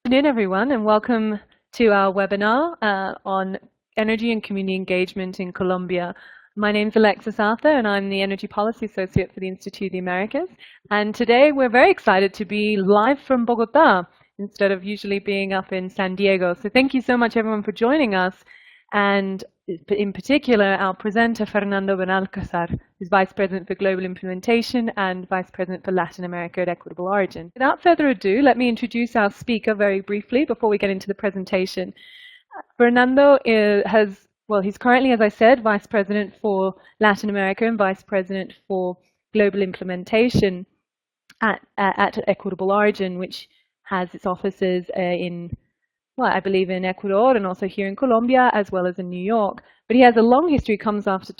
afternoon, everyone, and welcome to our webinar on energy and community engagement in Colombia. My name is Alexis Arthur, and I'm the Energy Policy Associate for the Institute of the Americas. And today we're very excited to be live from Bogota instead of usually being up in San Diego. So thank you so much, everyone, for joining us. And in particular, our presenter, Fernando Benalcázar, who's Vice President for Global Implementation and Vice President for Latin America at Equitable Origin. Without further ado, let me introduce our speaker very briefly before we get into the presentation. Fernando he's currently, as I said, Vice President for Latin America and Vice President for Global Implementation at Equitable Origin, which has its offices I believe in Ecuador and also here in Colombia, as well as in New York. But he has a long history, comes after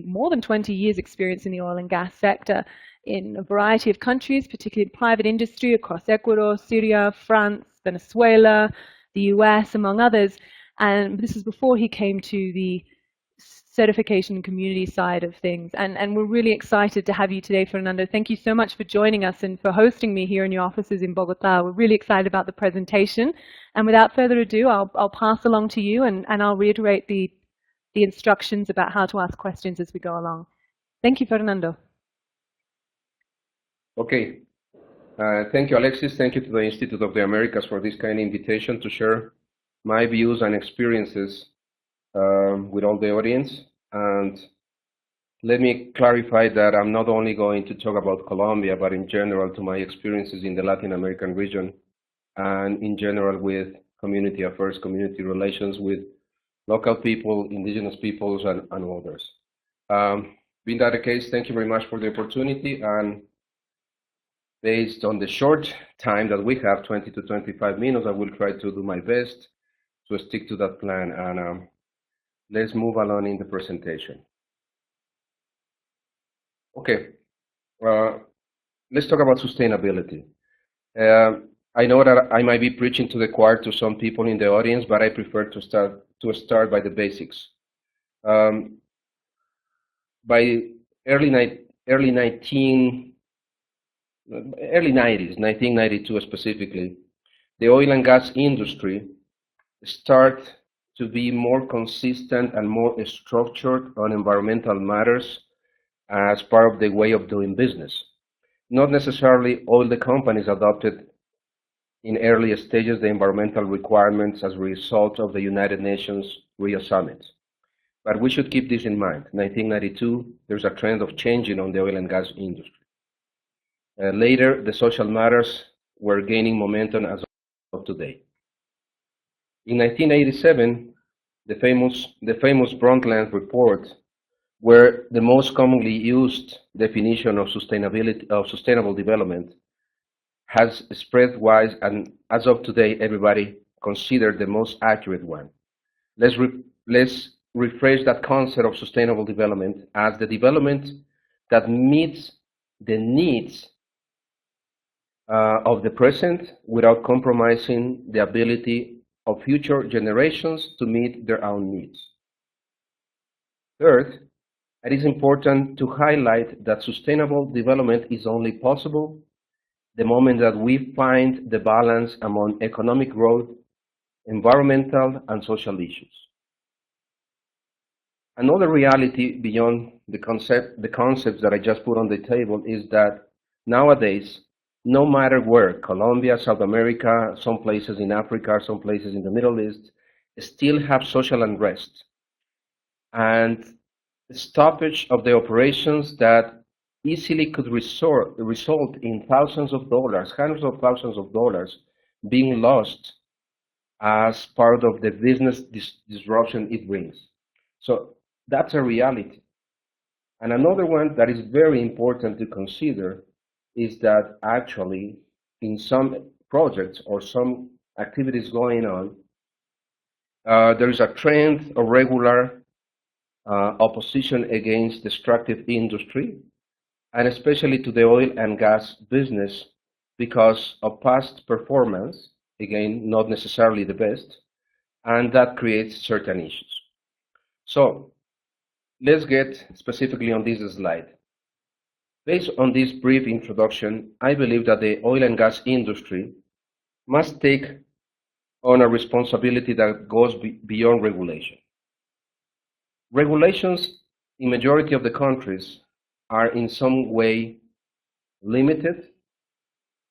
more than 20 years experience in the oil and gas sector in a variety of countries, particularly private industry across Ecuador, Syria, France, Venezuela, the US, among others. And this is before he came to the certification and community side of things. And we're really excited to have you today, Fernando. Thank you so much for joining us and for hosting me here in your offices in Bogota. We're really excited about the presentation. And without further ado, I'll pass along to you and I'll reiterate the instructions about how to ask questions as we go along. Thank you, Fernando. Okay. Thank you, Alexis. Thank you to the Institute of the Americas for this kind of invitation to share my views and experiences with all the audience. And let me clarify that I'm not only going to talk about Colombia, but in general to my experiences in the Latin American region and in general with community affairs, community relations with local people, indigenous peoples, and others. Being that the case, thank you very much for the opportunity. And based on the short time that we have, 20 to 25 minutes, I will try to do my best to stick to that plan. And let's move along in the presentation. Okay, let's talk about sustainability. I know that I might be preaching to the choir to some people in the audience, but I prefer to start by the basics. By early 90s, 1992 specifically, the oil and gas industry started to be more consistent and more structured on environmental matters as part of the way of doing business. Not necessarily all the companies adopted in early stages the environmental requirements as a result of the United Nations Rio Summit. But we should keep this in mind. 1992, there's a trend of changing on the oil and gas industry. Later, the social matters were gaining momentum as of today. In 1987, the famous Brundtland report, where the most commonly used definition of sustainable development has spread wide, and as of today, everybody considered the most accurate one. Let's rephrase that concept of sustainable development as the development that meets the needs of the present without compromising the ability of future generations to meet their own needs. Third, it is important to highlight that sustainable development is only possible the moment that we find the balance among economic growth, environmental, and social issues. Another reality beyond the concepts that I just put on the table is that nowadays, no matter where, Colombia, South America, some places in Africa, some places in the Middle East, still have social unrest and stoppage of the operations that easily could result in thousands of dollars, hundreds of thousands of dollars being lost as part of the business disruption it brings. So that's a reality. And another one that is very important to consider is that actually in some projects or some activities going on, there is a trend of regular opposition against extractive industry, and especially to the oil and gas business because of past performance, again, not necessarily the best, and that creates certain issues. So let's get specifically on this slide. Based on this brief introduction, I believe that the oil and gas industry must take on a responsibility that goes beyond regulation. Regulations in majority of the countries are in some way limited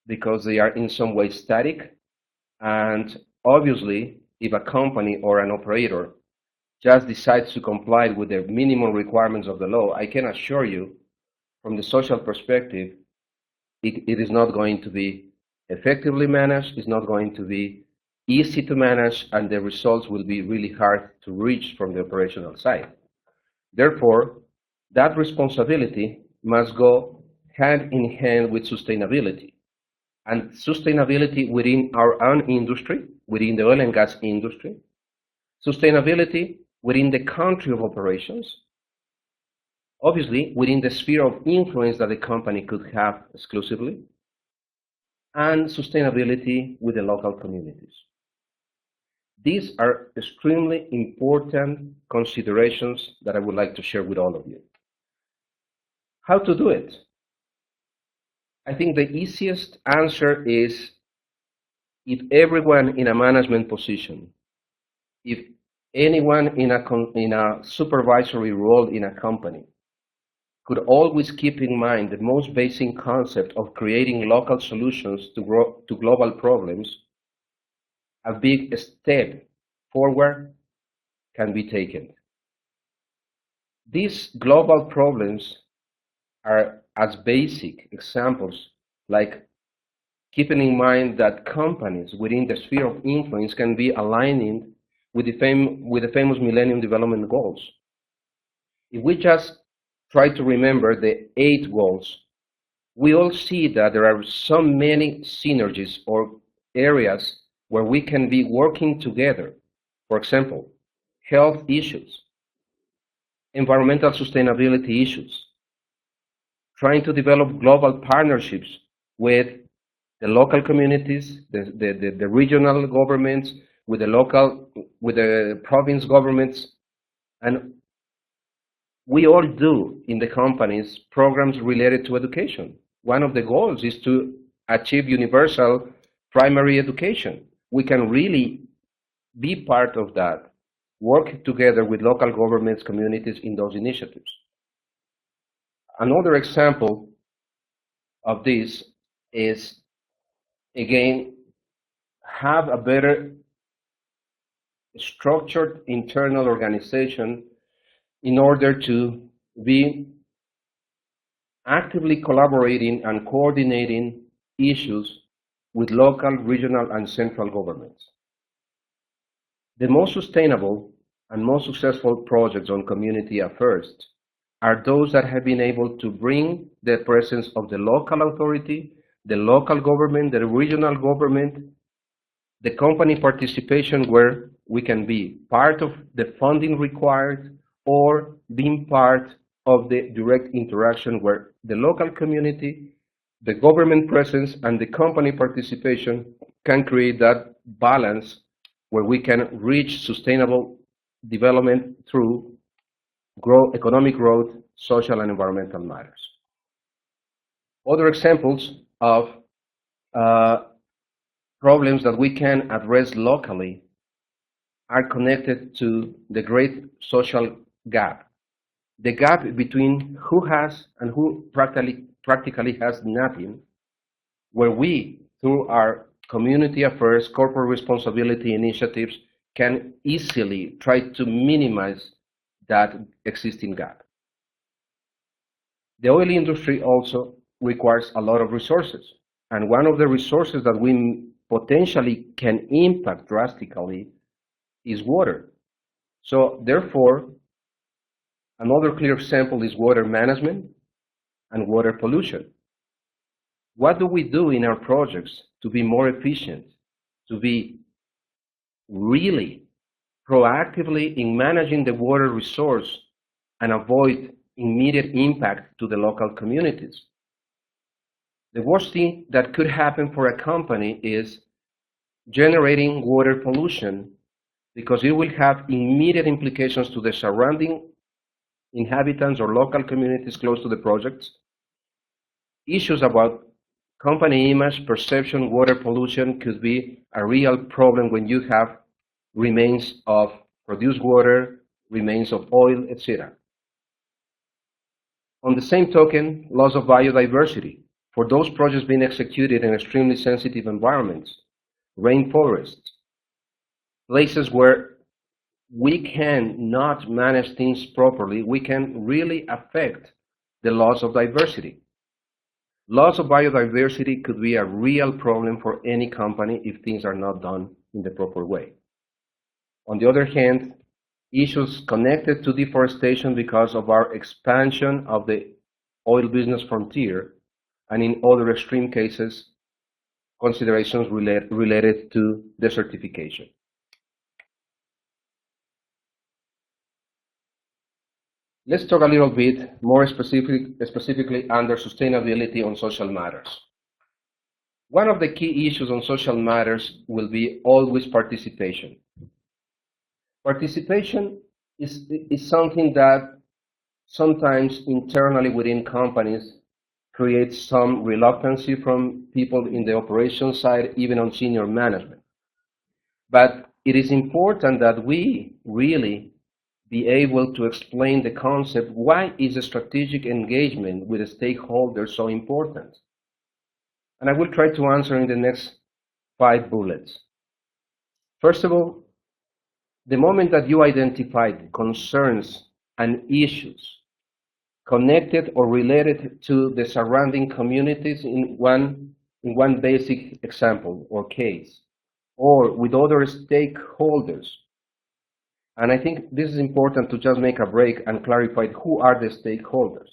because they are in some way static, and obviously if a company or an operator just decides to comply with the minimum requirements of the law, I can assure you from the social perspective, it is not going to be effectively managed, it's not going to be easy to manage, and the results will be really hard to reach from the operational side. Therefore, that responsibility must go hand in hand with sustainability. And sustainability within our own industry, within the oil and gas industry, sustainability within the country of operations, obviously within the sphere of influence that the company could have exclusively, and sustainability with the local communities. These are extremely important considerations that I would like to share with all of you. How to do it? I think the easiest answer is if everyone in a management position, if anyone in a supervisory role in a company could always keep in mind the most basic concept of creating local solutions to global problems, a big step forward can be taken. These global problems are as basic examples like keeping in mind that companies within the sphere of influence can be aligning with the famous Millennium Development Goals. If we just try to remember the 8 goals, we all see that there are so many synergies or areas where we can be working together. For example, health issues, environmental sustainability issues, trying to develop global partnerships with the local communities, the regional governments, with the province governments, and we all do in the companies programs related to education. One of the goals is to achieve universal primary education. We can really be part of that, work together with local governments, communities in those initiatives. Another example of this is, again, have a better structured internal organization in order to be actively collaborating and coordinating issues with local, regional, and central governments. The most sustainable and most successful projects on community affairs are those that have been able to bring the presence of the local authority, the local government, the regional government, the company participation where we can be part of the funding required or being part of the direct interaction where the local community, the government presence, and the company participation can create that balance where we can reach sustainable development through economic growth, social and environmental matters. Other examples of problems that we can address locally are connected to the great social gap. The gap between who has and who practically has nothing, where we, through our community affairs, corporate responsibility initiatives, can easily try to minimize that existing gap. The oil industry also requires a lot of resources, and one of the resources that we potentially can impact drastically is water. So therefore, another clear example is water management and water pollution. What do we do in our projects to be more efficient, to be really proactively in managing the water resource and avoid immediate impact to the local communities? The worst thing that could happen for a company is generating water pollution, because it will have immediate implications to the surrounding inhabitants or local communities close to the projects, issues about Company image, perception, water pollution could be a real problem when you have remains of produced water, remains of oil, etc. On the same token, loss of biodiversity. For those projects being executed in extremely sensitive environments, rainforests, places where we can not manage things properly, we can really affect the loss of diversity. Loss of biodiversity could be a real problem for any company if things are not done in the proper way. On the other hand, issues connected to deforestation because of our expansion of the oil business frontier, and in other extreme cases, considerations related to desertification. Let's talk a little bit more specifically under sustainability on social matters. One of the key issues on social matters will be always participation. Participation is something that sometimes internally within companies creates some reluctancy from people in the operations side, even on senior management. But it is important that we really be able to explain the concept, why is a strategic engagement with the stakeholders so important? And I will try to answer in the next 5 bullets. First of all, the moment that you identify concerns and issues connected or related to the surrounding communities in one basic example or case, or with other stakeholders, and I think this is important to just make a break and clarify who are the stakeholders.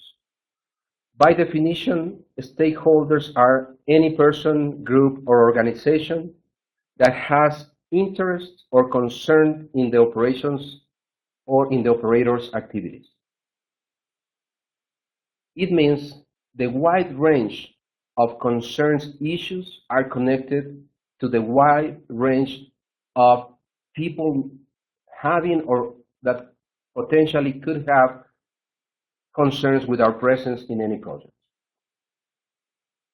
By definition, stakeholders are any person, group, or organization that has interest or concern in the operations or in the operator's activities. It means the wide range of concerns issues are connected to the wide range of people having or that potentially could have concerns with our presence in any project.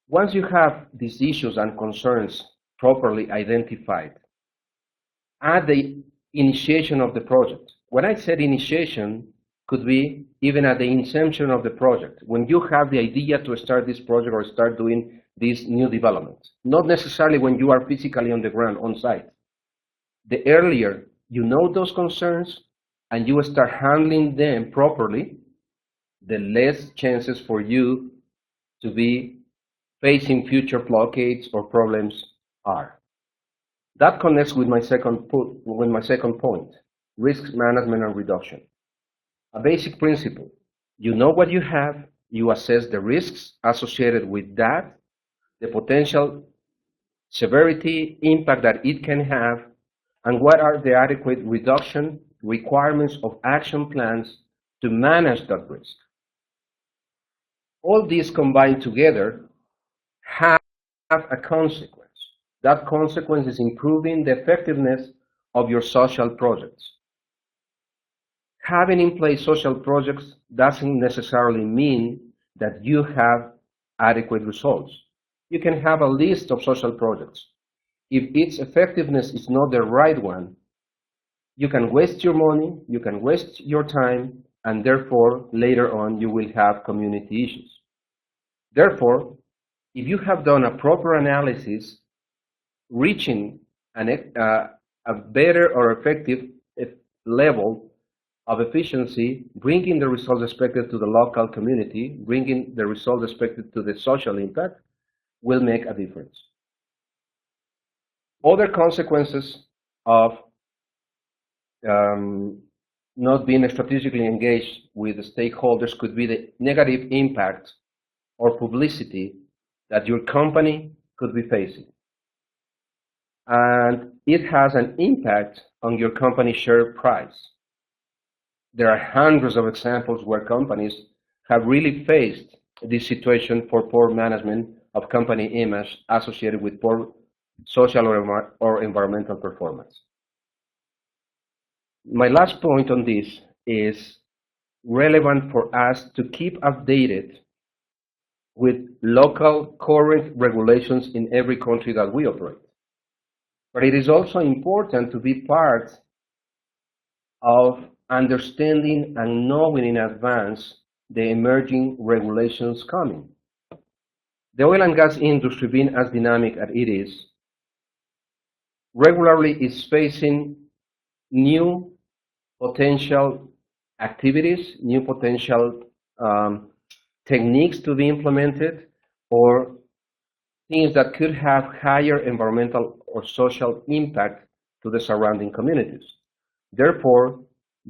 Once you have these issues and concerns properly identified at the initiation of the project, when I said initiation, could be even at the inception of the project, when you have the idea to start this project or start doing this new development, not necessarily when you are physically on the ground, on site. The earlier you know those concerns and you start handling them properly, the less chances for you to be facing future blockades or problems are. That connects with my second point, risk management and reduction. A basic principle, you know what you have, you assess the risks associated with that, the potential severity, impact that it can have, and what are the adequate reduction requirements of action plans to manage that risk. All these combined together have a consequence. That consequence is improving the effectiveness of your social projects. Having in place social projects doesn't necessarily mean that you have adequate results. You can have a list of social projects. If its effectiveness is not the right one, you can waste your money, you can waste your time, and therefore later on you will have community issues. Therefore, if you have done a proper analysis, reaching a better or effective level of efficiency, bringing the results expected to the local community, bringing the results expected to the social impact, will make a difference. Other consequences of not being strategically engaged with the stakeholders could be the negative impact or publicity that your company could be facing. And it has an impact on your company share price. There are hundreds of examples where companies have really faced this situation for poor management of company image associated with poor social or environmental performance. My last point on this is relevant for us to keep updated with local current regulations in every country that we operate. But it is also important to be part of understanding and knowing in advance the emerging regulations coming. The oil and gas industry, being as dynamic as it is, regularly is facing new potential activities, new potential techniques to be implemented, or things that could have higher environmental or social impact to the surrounding communities. Therefore,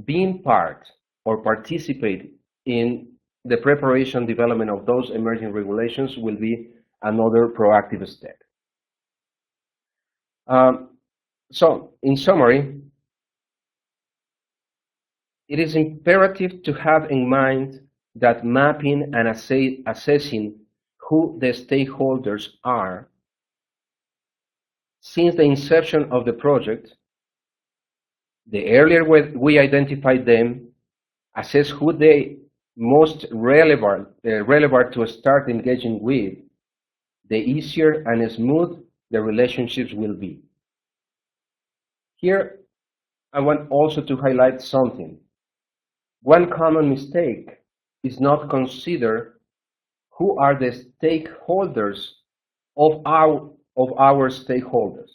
being part or participate in the preparation development of those emerging regulations will be another proactive step. So, in summary, it is imperative to have in mind that mapping and assessing who the stakeholders are since the inception of the project. The earlier we identify them, assess who they most relevant to start engaging with, the easier and smooth the relationships will be. Here, I want also to highlight something. One common mistake is not consider who are the stakeholders of our stakeholders.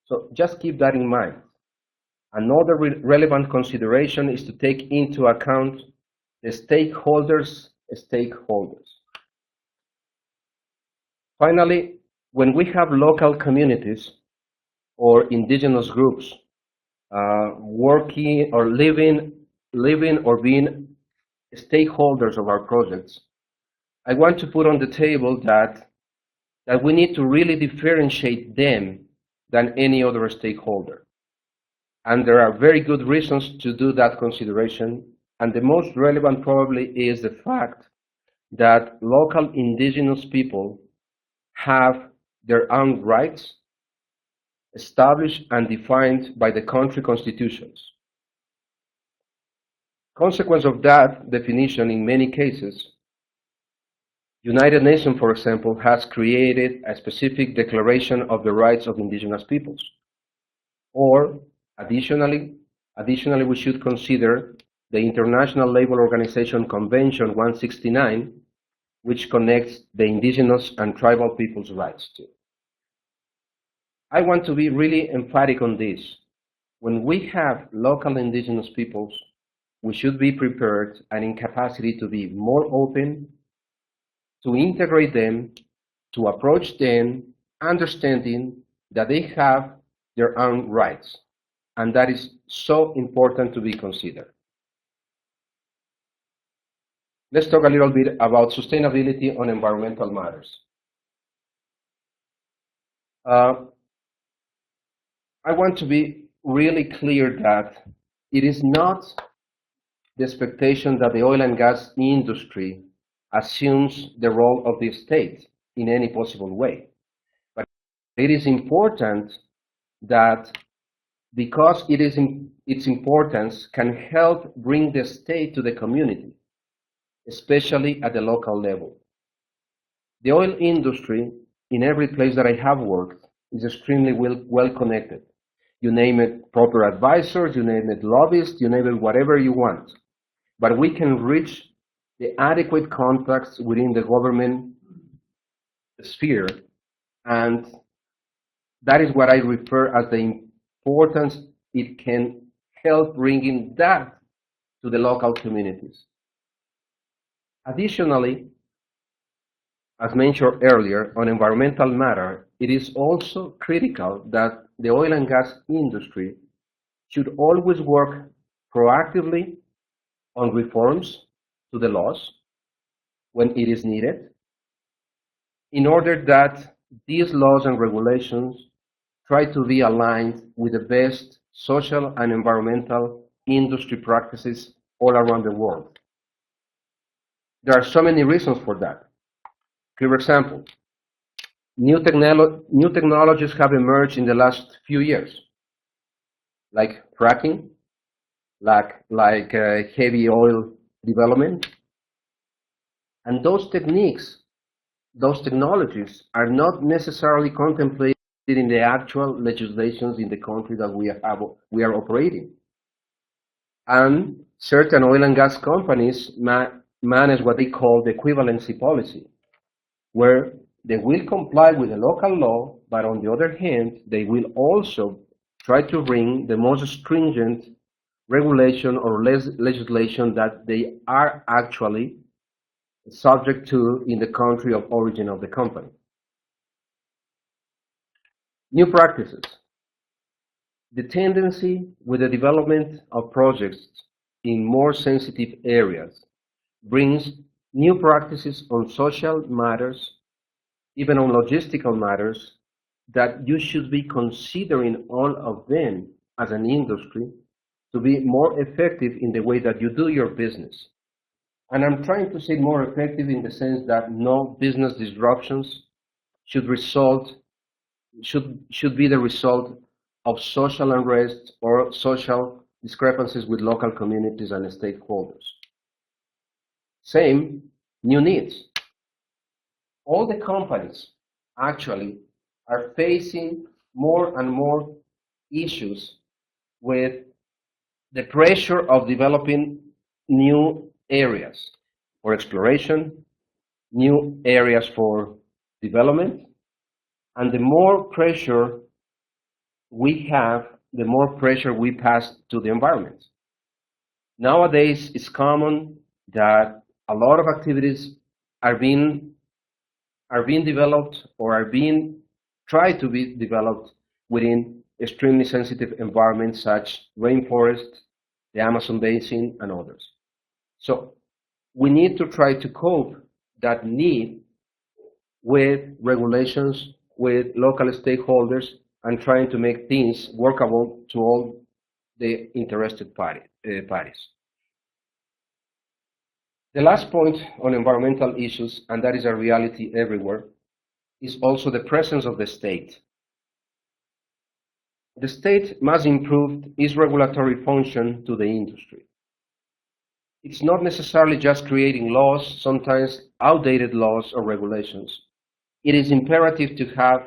So just keep that in mind. Another relevant consideration is to take into account the stakeholders' stakeholders. Finally, when we have local communities or indigenous groups working or living or being stakeholders of our projects, I want to put on the table that we need to really differentiate them than any other stakeholder. And there are very good reasons to do that consideration. And the most relevant probably is the fact that local indigenous people have their own rights established and defined by the country constitutions. Consequence of that definition, in many cases, United Nations, for example, has created a specific declaration of the rights of indigenous peoples. Or, additionally, we should consider the International Labour Organization Convention 169, which connects the indigenous and tribal peoples' rights to. I want to be really emphatic on this. When we have local indigenous peoples, we should be prepared and in capacity to be more open, to integrate them, to approach them, understanding that they have their own rights. And that is so important to be considered. Let's talk a little bit about sustainability on environmental matters. I want to be really clear that it is not the expectation that the oil and gas industry assumes the role of the state in any possible way. But it is important that because its importance can help bring the state to the community, especially at the local level. The oil industry, in every place that I have worked, is extremely well connected. You name it, proper advisors, you name it, lobbyists, you name it, whatever you want. But we can reach the adequate contacts within the government sphere, and that is what I refer as the importance it can help bringing that to the local communities. Additionally, as mentioned earlier, on environmental matter, it is also critical that the oil and gas industry should always work proactively on reforms to the laws when it is needed, in order that these laws and regulations try to be aligned with the best social and environmental industry practices all around the world. There are so many reasons for that. For example, new technologies have emerged in the last few years, like fracking, like heavy oil development. And those techniques those technologies are not necessarily contemplated in the actual legislations in the country that we are operating. And certain oil and gas companies manage what they call the equivalency policy, where they will comply with the local law, but on the other hand, they will also try to bring the most stringent regulation or legislation that they are actually subject to in the country of origin of the company. New practices. The tendency with the development of projects in more sensitive areas brings new practices on social matters, even on logistical matters, that you should be considering all of them as an industry to be more effective in the way that you do your business. And I'm trying to say more effective in the sense that no business disruptions should be the result of social unrest or social discrepancies with local communities and stakeholders. Same, new needs. All the companies actually are facing more and more issues with the pressure of developing new areas for exploration, new areas for development, and the more pressure we have, the more pressure we pass to the environment. Nowadays, it's common that a lot of activities are being developed or are being tried to be developed within extremely sensitive environments such rainforest, the Amazon basin, and others. So we need to try to cope that need with regulations, with local stakeholders, and trying to make things workable to all the interested parties. The last point on environmental issues, and that is a reality everywhere, is also the presence of the state. The state must improve its regulatory function to the industry. It's not necessarily just creating laws, sometimes outdated laws or regulations. It is imperative to have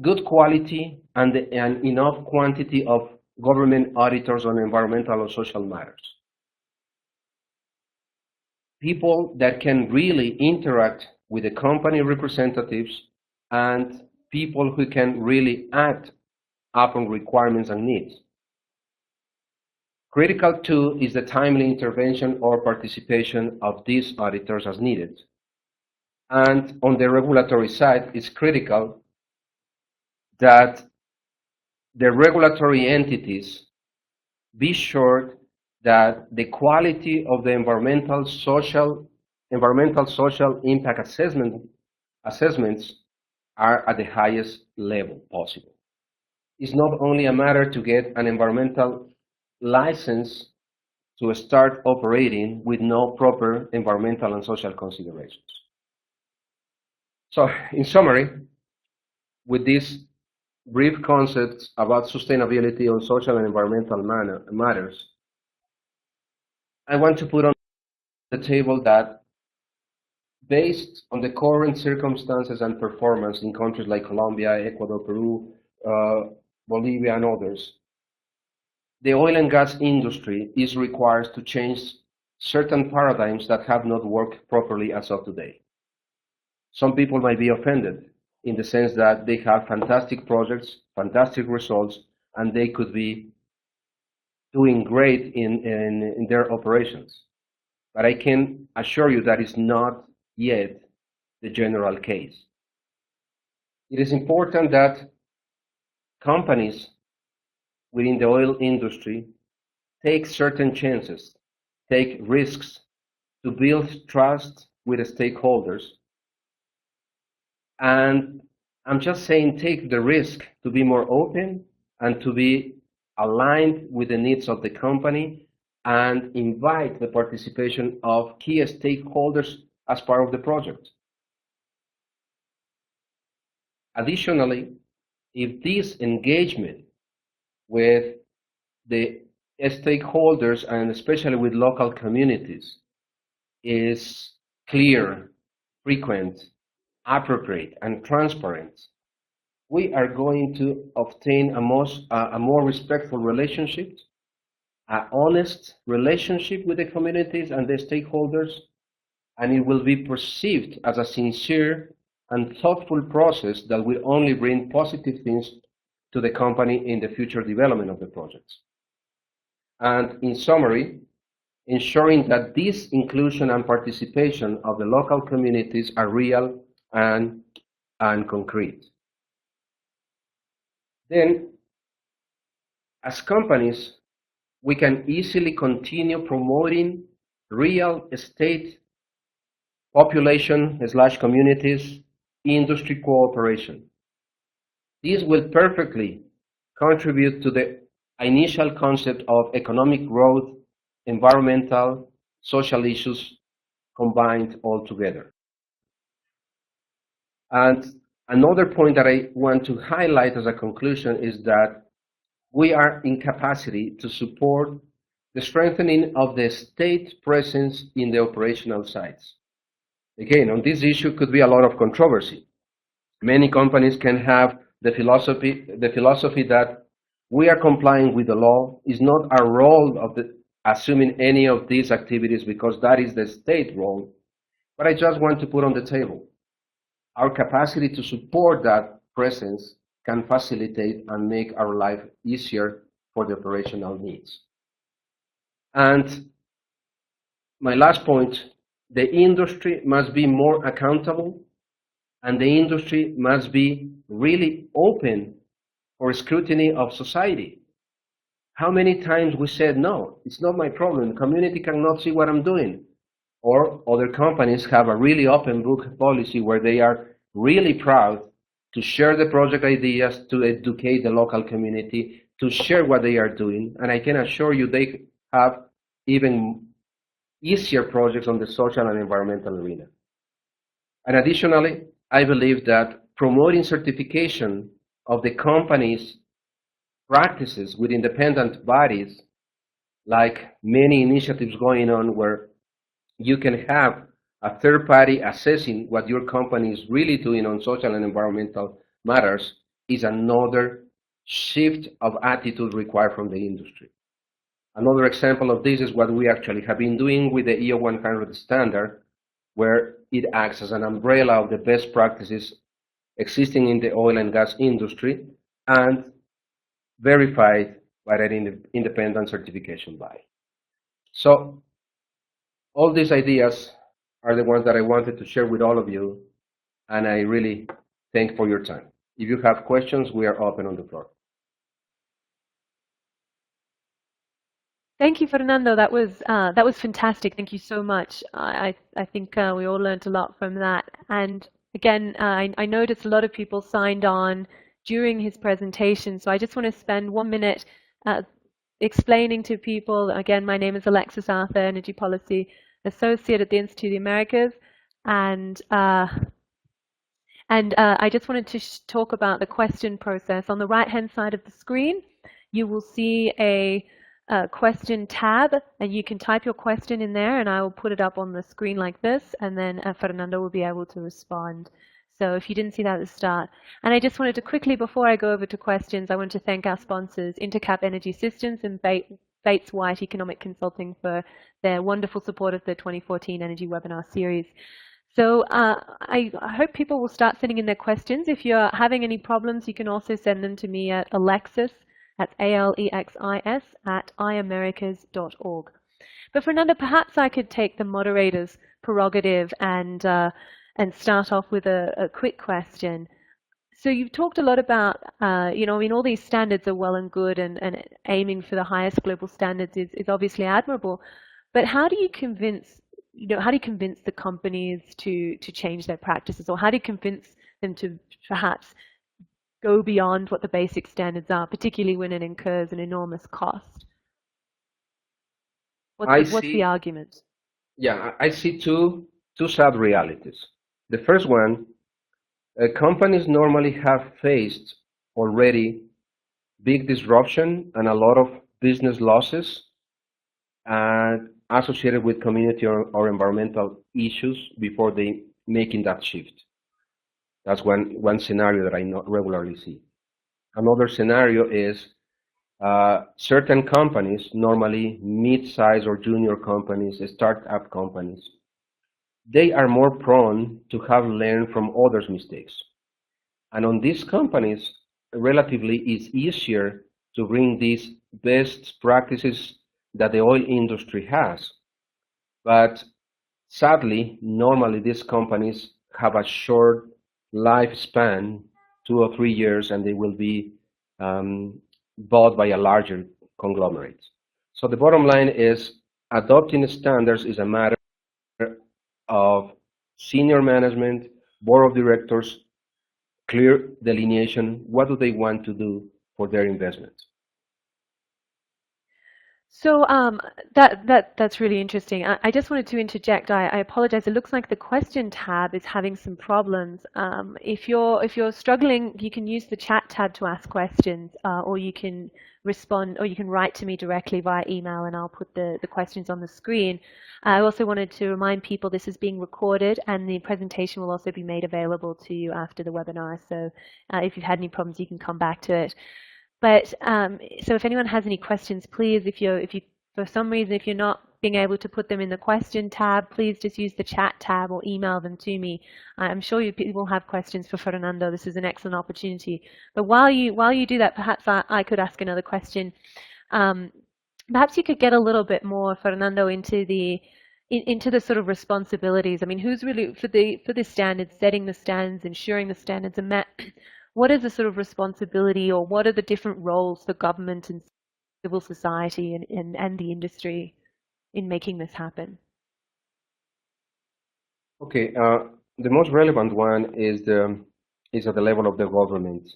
good quality and enough quantity of government auditors on environmental or social matters. People that can really interact with the company representatives and people who can really act upon requirements and needs. Critical too is the timely intervention or participation of these auditors as needed. And on the regulatory side, it's critical that the regulatory entities be sure that the quality of the environmental social impact assessments are at the highest level possible. It's not only a matter to get an environmental license to start operating with no proper environmental and social considerations. So, in summary, with these brief concepts about sustainability on social and environmental matters, I want to put on the table that based on the current circumstances and performance in countries like Colombia, Ecuador, Peru, Bolivia, and others, the oil and gas industry is required to change certain paradigms that have not worked properly as of today. Some people might be offended in the sense that they have fantastic projects, fantastic results, and they could be doing great in their operations. But I can assure you that is not yet the general case. It is important that companies within the oil industry take certain chances, take risks to build trust with the stakeholders. And I'm just saying take the risk to be more open and to be aligned with the needs of the company and invite the participation of key stakeholders as part of the project. Additionally, if this engagement with the stakeholders and especially with local communities is clear, frequent, appropriate, and transparent, we are going to obtain a more respectful relationship, an honest relationship with the communities and the stakeholders, and it will be perceived as a sincere and thoughtful process that will only bring positive things to the company in the future development of the projects. And in summary, ensuring that this inclusion and participation of the local communities are real and concrete. Then, as companies, we can easily continue promoting real estate population/communities industry cooperation. This will perfectly contribute to the initial concept of economic growth, environmental, social issues combined all together. And another point that I want to highlight as a conclusion is that we are in capacity to support the strengthening of the state presence in the operational sites. Again, on this issue could be a lot of controversy. Many companies can have the philosophy that we are complying with the law. Is not our role of assuming any of these activities because that is the state role. But I just want to put on the table our capacity to support that presence can facilitate and make our life easier for the operational needs. And my last point, the industry must be more accountable and the industry must be really open for scrutiny of society. How many times we said, no, it's not my problem, the community cannot see what I'm doing. Or other companies have a really open book policy where they are really proud to share the project ideas, to educate the local community, to share what they are doing. And I can assure you they have even easier projects on the social and environmental arena. And additionally, I believe that promoting certification of the company's practices with independent bodies, like many initiatives going on where you can have a third party assessing what your company is really doing on social and environmental matters, is another shift of attitude required from the industry. Another example of this is what we actually have been doing with the EO 100 standard, where it acts as an umbrella of the best practices existing in the oil and gas industry and verified by an independent certification body. So all these ideas are the ones that I wanted to share with all of you, and I really thank for your time. If you have questions, we are open on the floor. Thank you, Fernando. That was fantastic. Thank you so much. I think we all learned a lot from that. And again, I noticed a lot of people signed on during his presentation, so I just want to spend 1 minute explaining to people. Again, my name is Alexis Arthur, Energy Policy Associate at the Institute of the Americas, and I just wanted to talk about the question process. On the right-hand side of the screen, you will see a question tab, and you can type your question in there, and I will put it up on the screen like this, and then Fernando will be able to respond. So if you didn't see that at the start. And I just wanted to quickly, before I go over to questions, I want to thank our sponsors, Intercap Energy Systems and Bates White Economic Consulting, for their wonderful support of the 2014 Energy Webinar Series. So I hope people will start sending in their questions. If you're having any problems, you can also send them to me at Alexis, that's ALEXIS, at iamericas.org. But Fernando, perhaps I could take the moderator's prerogative and start off with a quick question. So you've talked a lot about, all these standards are well and good, and aiming for the highest global standards is obviously admirable. But how do you convince, the companies to change their practices, or how do you convince them to perhaps go beyond what the basic standards are, particularly when it incurs an enormous cost? What's the argument? Yeah, I see two sad realities. The first one, companies normally have faced already big disruption and a lot of business losses, and associated with community or environmental issues before they making that shift. That's one scenario that I not regularly see. Another scenario is certain companies, normally mid-size or junior companies, startup companies, they are more prone to have learned from others' mistakes. And on these companies, relatively it's easier to bring these best practices that the oil industry has. But sadly, normally these companies have a short lifespan, 2 or 3 years, and they will be um, bought by a larger conglomerate. So the bottom line is adopting standards is a matter of senior management, board of directors, clear delineation. What do they want to do for their investment? So that's really interesting. I just wanted to interject. I apologize. It looks like the question tab is having some problems. If you're struggling, you can use the chat tab to ask questions, or you can respond, or you can write to me directly via email, and I'll put the questions on the screen. I also wanted to remind people this is being recorded, and the presentation will also be made available to you after the webinar. So if you've had any problems, you can come back to it. But so if anyone has any questions, please, if you for some reason if you're not being able to put them in the question tab, please just use the chat tab or email them to me. I'm sure you people have questions for Fernando. This is an excellent opportunity. But while you do that, perhaps I could ask another question. Perhaps you could get a little bit more, Fernando, into the sort of responsibilities. I mean, who's really for the standards, setting the standards, ensuring the standards are met? What is the sort of responsibility, or what are the different roles for government and civil society and the industry in making this happen? Okay, the most relevant one is at the level of the government,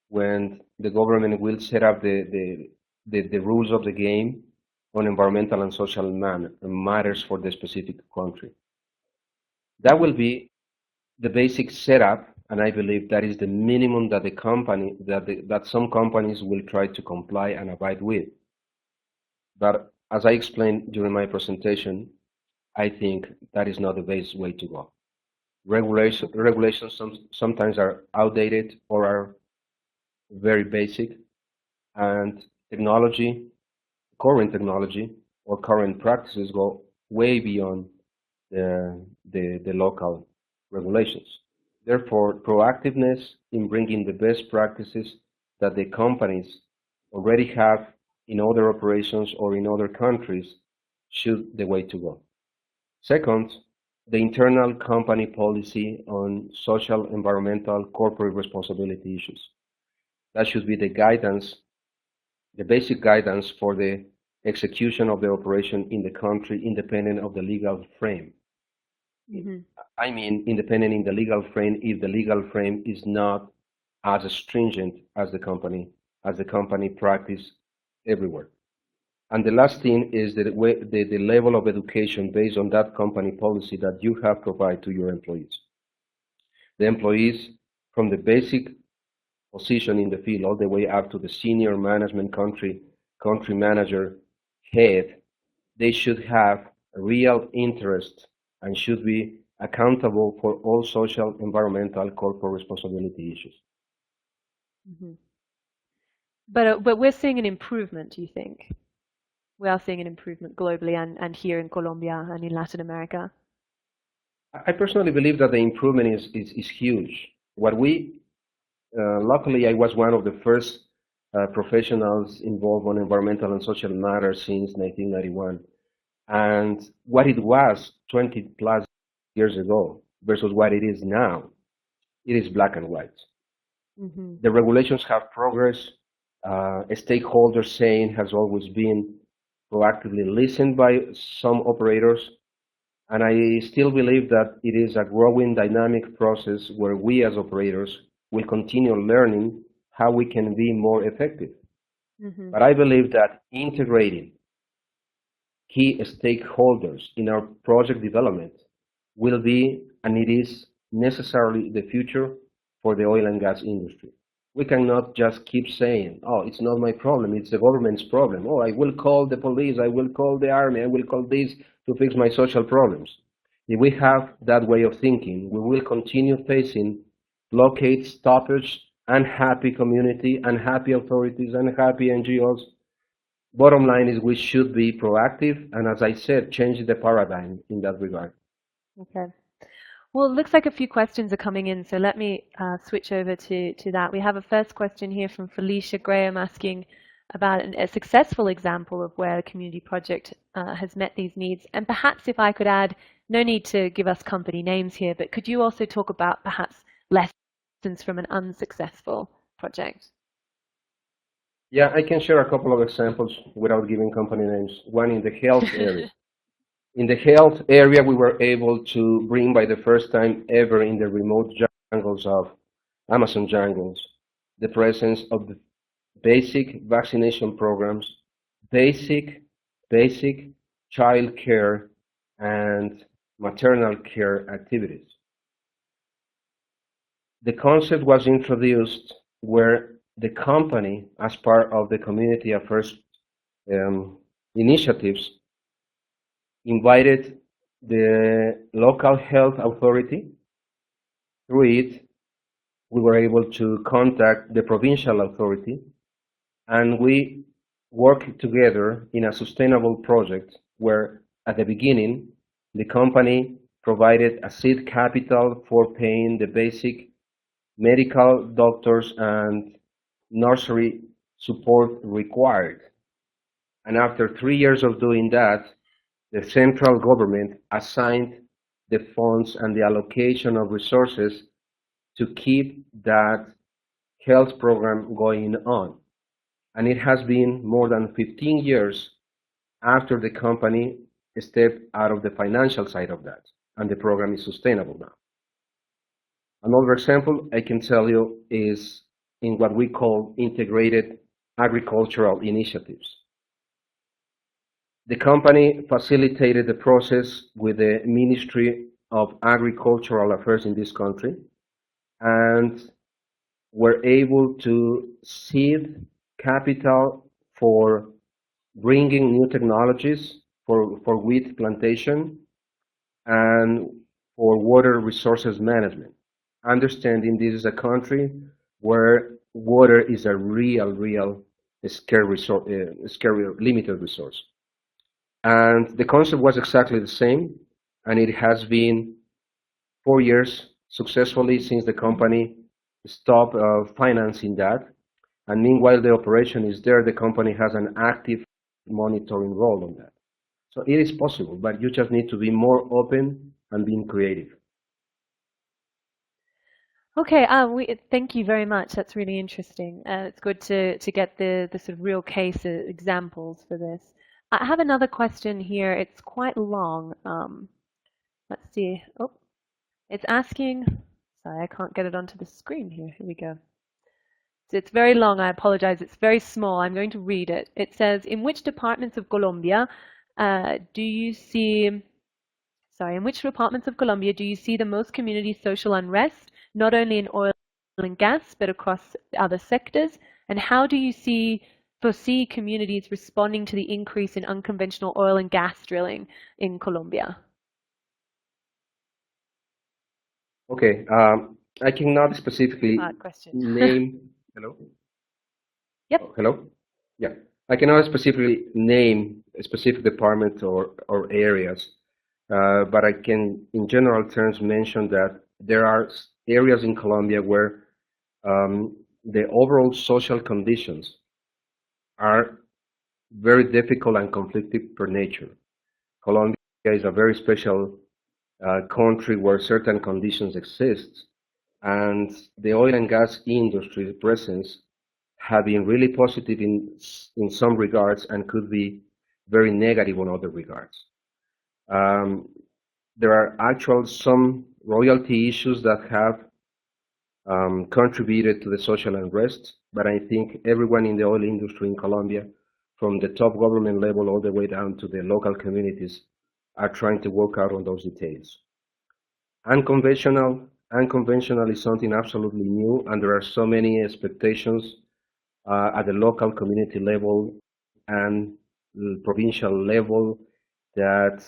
when the government will set up the rules of the game on environmental and social matters for the specific country. That will be the basic setup, and I believe that is the minimum that that some companies will try to comply and abide with. But as I explained during my presentation, I think that is not the best way to go. Regulations sometimes are outdated or are very basic, and current technology or current practices go way beyond the local regulations. Therefore, proactiveness in bringing the best practices that the companies already have in other operations or in other countries should the way to go. Second, the internal company policy on social, environmental, corporate responsibility issues. That should be the guidance, the basic guidance for the execution of the operation in the country, independent of the legal frame. Mm-hmm. I mean, independent in the legal frame if the legal frame is not as stringent as the company practice everywhere. And the last thing is the level of education based on that company policy that you have provided to your employees. The employees, from the basic position in the field all the way up to the senior management country manager head, they should have a real interest and should be accountable for all social, environmental, corporate responsibility issues. Mm-hmm. But we're seeing an improvement, do you think? We are seeing an improvement globally and here in Colombia and in Latin America. I personally believe that the improvement is huge. Luckily, I was one of the first professionals involved on environmental and social matters since 1991. And what it was 20 plus years ago versus what it is now, it is black and white. Mm-hmm. The regulations have progressed. Stakeholder saying has always been proactively listened by some operators. And I still believe that it is a growing dynamic process where we as operators will continue learning how we can be more effective. Mm-hmm. But I believe that integrating key stakeholders in our project development will be, and it is necessarily the future for the oil and gas industry. We cannot just keep saying, oh, it's not my problem, it's the government's problem. Oh, I will call the police, I will call the army, I will call this to fix my social problems. If we have that way of thinking, we will continue facing blockades, stoppage, unhappy community, unhappy authorities, unhappy NGOs. Bottom line is we should be proactive and, as I said, change the paradigm in that regard. Okay. Well, it looks like a few questions are coming in, so let me switch over to that. We have a first question here from Felicia Graham asking about a successful example of where a community project has met these needs. And perhaps if I could add, no need to give us company names here, but could you also talk about perhaps lessons from an unsuccessful project? Yeah, I can share a couple of examples without giving company names. One in the health area. In the health area, we were able to bring by the first time ever in the remote jungles of Amazon jungles the presence of the basic vaccination programs, basic child care and maternal care activities. The concept was introduced where the company, as part of the community affairs initiatives, invited the local health authority. Through it, we were able to contact the provincial authority, and we worked together in a sustainable project where, at the beginning, the company provided a seed capital for paying the basic medical, doctors, and nursery support required. And after 3 years of doing that, the central government assigned the funds and the allocation of resources to keep that health program going on. And it has been more than 15 years after the company stepped out of the financial side of that, and the program is sustainable now. Another example I can tell you is in what we call integrated agricultural initiatives. The company facilitated the process with the Ministry of Agricultural Affairs in this country, and were able to seed capital for bringing new technologies for wheat plantation and for water resources management, understanding this is a country where water is a real scarce resource, limited resource. And the concept was exactly the same, and it has been 4 years successfully since the company stopped financing that. And meanwhile, the operation is there. The company has an active monitoring role on that. So it is possible, but you just need to be more open and being creative. Okay, thank you very much. That's really interesting. It's good to get the sort of real case examples for this. I have another question here. It's quite long. Let's see. Oh, it's asking. Sorry, I can't get it onto the screen here. Here we go. So it's very long. I apologize. It's very small. I'm going to read it. It says, in which departments of Colombia do you see, sorry, in which departments of Colombia do you see the most community social unrest, not only in oil and gas, but across other sectors? And how do you foresee communities responding to the increase in unconventional oil and gas drilling in Colombia? Okay, I cannot specifically name. Hello? Yep. Oh, hello? Yeah. I cannot specifically name a specific department or areas, but I can, in general terms, mention that there are areas in Colombia where the overall social conditions are very difficult and conflicted per nature. Colombia is a very special country where certain conditions exist, and the oil and gas industry presence have been really positive in some regards and could be very negative on other regards. There are actually some royalty issues that have contributed to the social unrest, but I think everyone in the oil industry in Colombia, from the top government level all the way down to the local communities, are trying to work out on those details. Unconventional unconventional is something absolutely new, and there are so many expectations at the local community level and provincial level that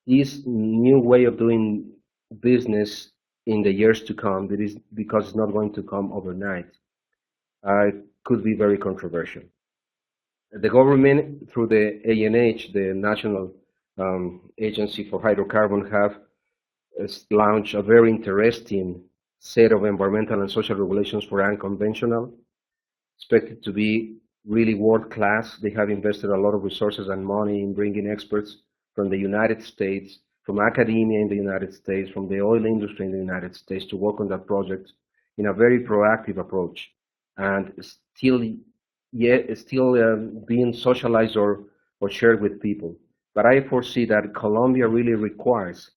this new way of doing business in the years to come, that is because it's not going to come overnight, could be very controversial. The government, through the ANH, the National Agency for Hydrocarbon, have launched a very interesting set of environmental and social regulations for unconventional, expected to be really world class. They have invested a lot of resources and money in bringing experts from the United States, from academia in the United States, from the oil industry in the United States to work on that project in a very proactive approach, and still being socialized or shared with people. But I foresee that Colombia really requires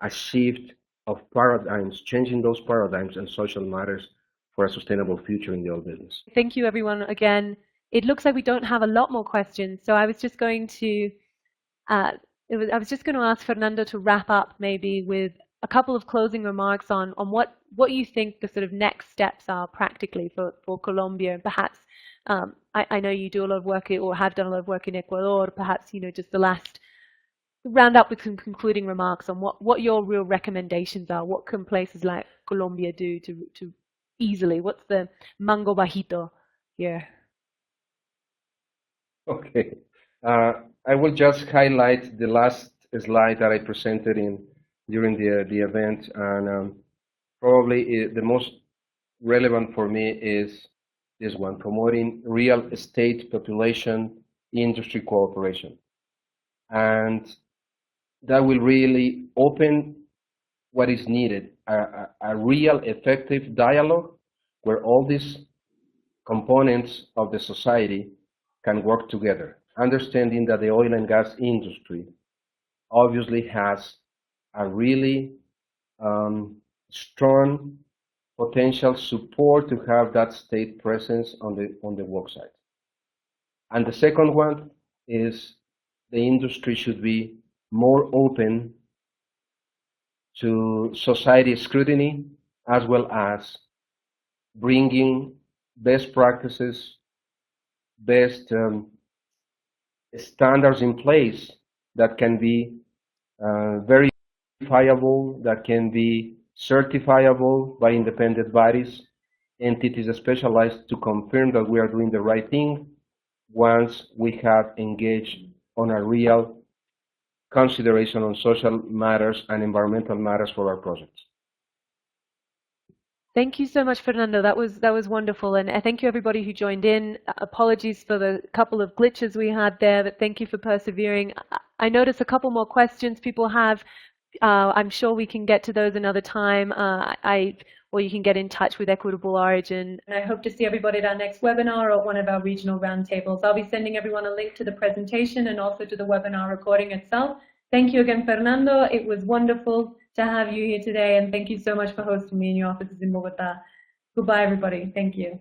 a shift of paradigms, changing those paradigms and social matters for a sustainable future in the oil business. Thank you, everyone. Again, it looks like we don't have a lot more questions, so I was just going to I was just going to ask Fernando to wrap up maybe with a couple of closing remarks on what you think the sort of next steps are practically for Colombia. Perhaps I know you do a lot of work or have done a lot of work in Ecuador. Perhaps just the last round up with some concluding remarks on what your real recommendations are. What can places like Colombia do to easily? What's the mango bajito here? Okay. I will just highlight the last slide that I presented during the event, and probably the most relevant for me is this one: promoting real estate population industry cooperation, and that will really open what is needed: a real effective dialogue where all these components of the society can work together, understanding that the oil and gas industry obviously has a really strong potential support to have that state presence on the work site. And the second one is the industry should be more open to society scrutiny, as well as bringing best practices, best standards in place that can be verifiable, that can be certifiable by independent bodies, entities specialized to confirm that we are doing the right thing once we have engaged on a real consideration on social matters and environmental matters for our projects. Thank you so much, Fernando. That was wonderful, and thank you everybody who joined in. Apologies for the couple of glitches we had there, but thank you for persevering. I noticed a couple more questions people have. I'm sure we can get to those another time. Or you can get in touch with Equitable Origin. And I hope to see everybody at our next webinar or one of our regional roundtables. I'll be sending everyone a link to the presentation and also to the webinar recording itself. Thank you again, Fernando. It was wonderful to have you here today, and thank you so much for hosting me in your offices in Bogota. Goodbye, everybody. Thank you.